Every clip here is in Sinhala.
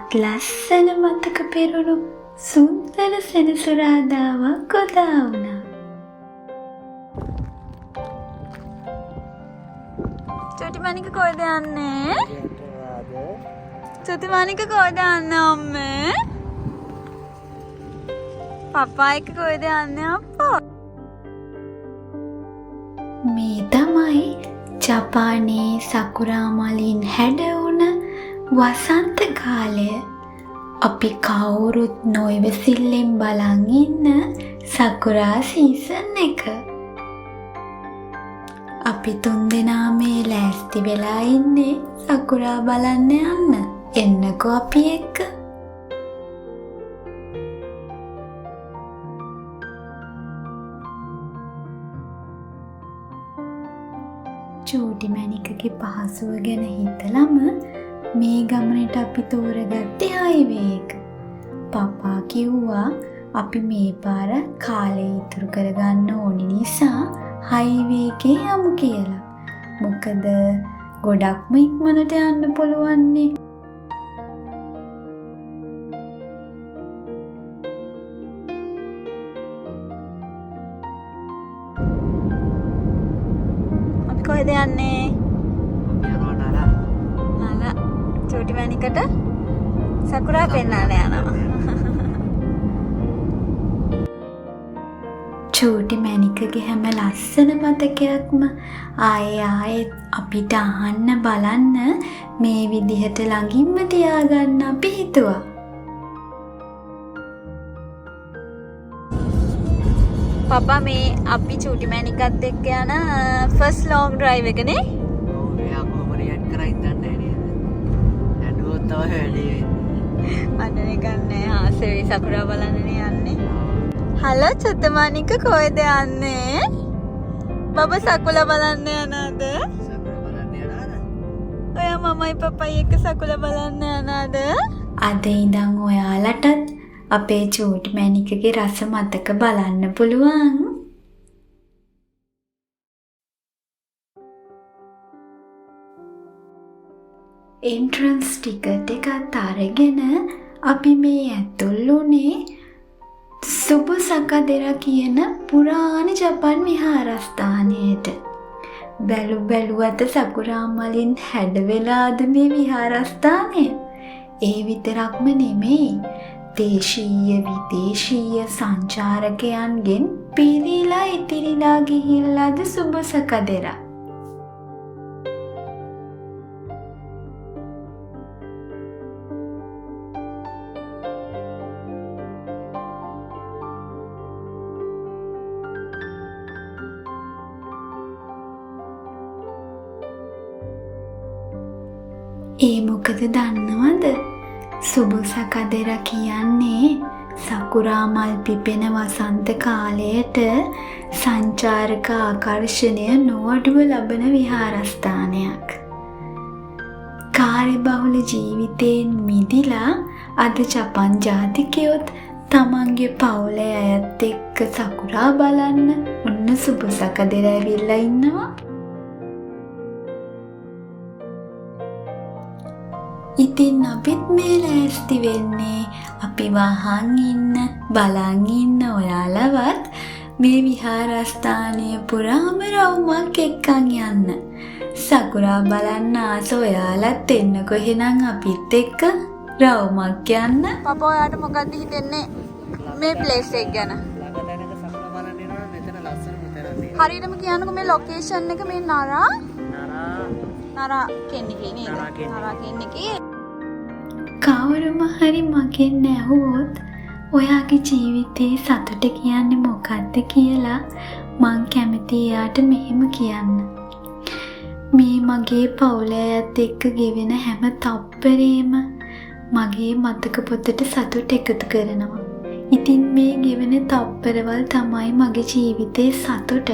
මහත් ලස්සන මතක පෙරුණු සුන්දර සෙනසුරාදාවක් උදා වුණා. චුටි මණික කොහෙද යන්නේ? චුටි මණික කොහෙද යන්නේ අම්මේ? පපා එක්ක කොහෙද යන්නේ අප්පා? මේ තමයි ජපානයේ සකුරා මලින් හැඩවුණ වසන්ත කාලය. අපි කවුරුත් නොයිවසිල්ලෙන් බලන් ඉන්න සකුරා සීසන් එක. අපි තුන්දෙනා මේ ලෑස්ති වෙලා ඉන්නේ සකුරා බලන්න යන්න. එන්නකෝ අපි එක්ක. චූටි මැණිකගේ පහසුව ගැන හිතලම මේ ගමනට අපි තෝරගත්තේ හයිවේ එක. පපා කිව්වා අපි මේ පාර කාලය ඉතුරු කරගන්න ඕනි නිසා හයිවේ එකේ යමු කියලා. මොකද ගොඩක්ම ඉක්මනට යන්න පුළුවන්නේ. අපි කොහෙද යන්නේ? චූටි මැණිකට සකුරා පෙන්නන්න යනවා. චූටි මැණිකගේ හැම ලස්සන මතකයක්ම ආයෙත් අපිට අහන්න බලන්න මේ විදිහට ළඟින්ම තියාගන්න අපි හිතුවා. පපා මේ අපි චූටි මැණිකත් එක්ක යන ෆස්ට් ලොන්ග් ඩ්‍රයිව් එකනේ. අනේ ගන්නේ ආසෙවි සකුරා බලන්නනේ යන්නේ. හලෝ චුටි මණික කොහෙද යන්නේ? බබා සකුලා බලන්න යනවද? ඔයා මමයි පපයි එක්ක සකුලා බලන්න යනවද? අද ඉඳන් ඔයාලටත් අපේ චූටි මැණිකගේ රස මතක බලන්න පුළුවන්. එන්ට්‍රන්ස් ටිකට් එකත් අරගෙන අපි මේ ඇතුල් වුණේ සුබසකදෙරා කියන පුරාණ ජපන් විහාරස්ථානයට. බැලුවත සකුරා මලින් හැඩවෙලාද මේ විහාරස්ථානය? ඒ විතරක්ම නෙමෙයි, දේශීය විදේශීය සංචාරකයන්ගෙන් පිරීලා ඉතිරිලා ගිහිල්ලාද සුබසකදෙරා. ඒ මොකද දන්නවද? සුබසකදෙරා කියන්නේ සකුරා මල් පිපෙන වසන්ත කාලයට සංචාරක ආකර්ෂණය නොඅඩුව ලබන විහාරස්ථානයක්. කාර්යබහුල ජීවිතයෙන් මිදිලා අද ජපන් ජාතිකයොත් තමන්ගේ පවුලේ අයත් එක්ක සකුරා බලන්න ඔන්න සුබසකදෙරා ඇවිල්ලා ඉන්නවා. ඉතින් අපිත් මේ ලෑස්ති වෙන්නේ අපි වහන් ඉන්න බලන් ඉන්න ඔයාලවත් මේ විහාරස්ථානය පුරාම රවුමක් එක්කන් යන්න. සකුරා බලන්න ආස ඔයාලත් එන්නකො එහෙනම් අපිත් එක්ක රවුමක් යන්න. පපා ඔයාට මොකක්ද හිතෙන්නේ මේ ප්ලේස් එක ගැන? හරියටම කියන්නකෝ මේ ලොකේෂන් එක මේ නරා කෙන්නේ නේද? නරා කෙන්නේ කවුරුම හරි මගෙන් ඇහුවොත් ඔයාගේ ජීවිතේ සතුට කියන්නේ මොකක්ද කියලා මං කැමති එයාට මෙහෙම කියන්න. මේ මගේ පවුලේ අයත් එක්ක ගෙවෙන හැම තප්පරේම මගේ මතක පොතට සතුට එකතු කරනවා. ඉතින් මේ ගෙවෙන තප්පරවල් තමයි මගේ ජීවිතේ සතුට.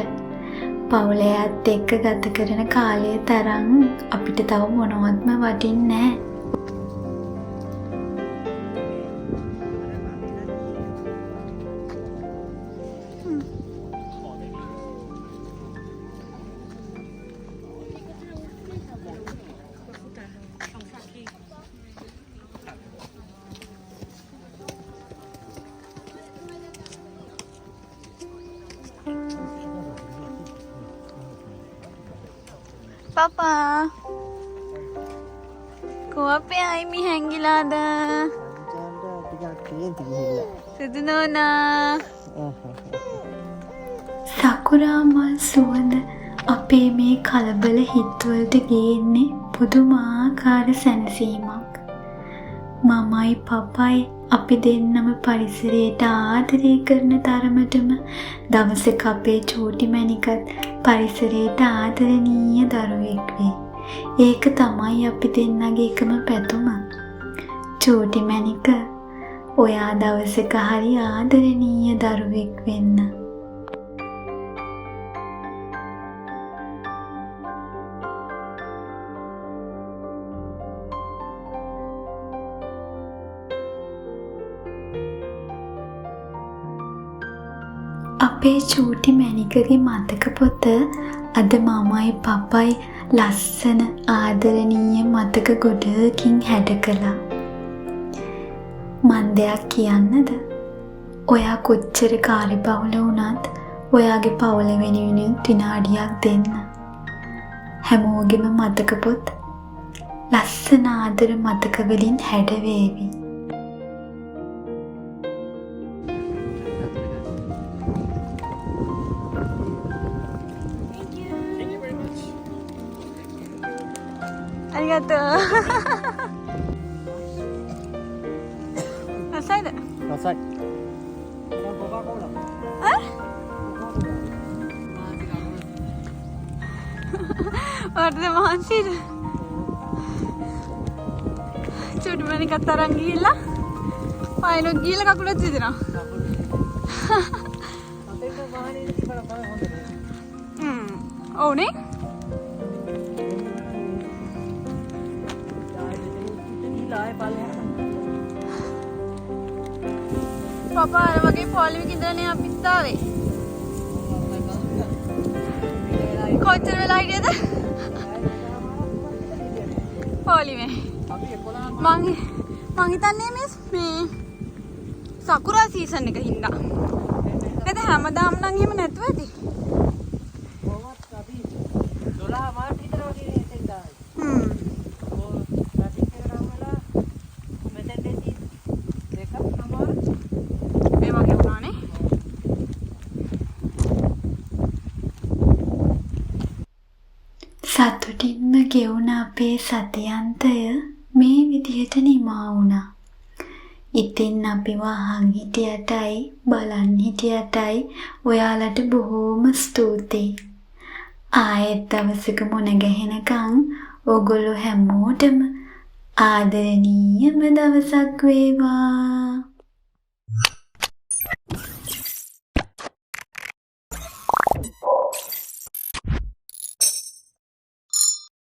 පවුලේ අයත් එක්ක ගත කරන කාලය තරම් අපිට තව මොනවත්ම වටින්නේ නැහැ. Papa. Kau apa yang Aimi hanggila ada? Sudu nona. Sakurama suwanda අපේ මේ කලබල හිත්වලට ගේන්නේ පුදුමාකාර සැනසීමක්. මමයි පපයි අපි දෙන්නම පරිසරයට ආදරය කරන තරමටම දවසක අපේ චූටි මැණිකත් පරිසරයට ආදරණීය දරුවෙක් වෙයි. ඒක තමයි අපි දෙන්නගේ එකම පැතුම. චූටි මැණික, ඔයා දවසක හරි ආදරණීය දරුවෙක් වෙන්න. අපේ චූටි මැණිකගේ මතක පොත අද මමයි පපයි ලස්සන ආදරණීය මතක ගොඩකින් හැඩ කළා. මන් දෙයක් කියන්නද? ඔයා කොච්චර කාර්යබහුල වුණත් ඔයාගේ පවුල වෙනුවෙන් විනාඩියක් දෙන්න. හැමෝගෙම මතක පොත් ලස්සන ආදර මතක වලින් හැඩ වේවි. Arigatou. Rasai tak? Rasai. Hah? Warna mahansi tu. Cuma mana kata orang gila. Paino gila kau kulit jadi na. Oh ni? Papa අර වගේ පොලිමේ ඉඳලානේ අපිත් ආවේ. කොච්චර වෙලා හිටියද? පොලිමේ. මං හිතන්නේ මේ සකුරා සීසන් එක හින්දා. නේද හැමදාම නම් එහෙම නැතුව ඇති. කොහොමත් අපි 12 මාස විතර වගේ එතෙන් දායි. සතුටින්ම ගෙවුණ අපේ සතියන්තය මේ විදිහට නිමා වුණා. ඉතින් අපි වහන් හිටියටයි බලන් හිටියටයි ඔයාලට බොහෝම ස්තුතියි. ආයෙත් දවසක මුණ ගැහෙනකන් ඔගොල්ලෝ හැමෝටම ආදරණීයම දවසක් වේවා.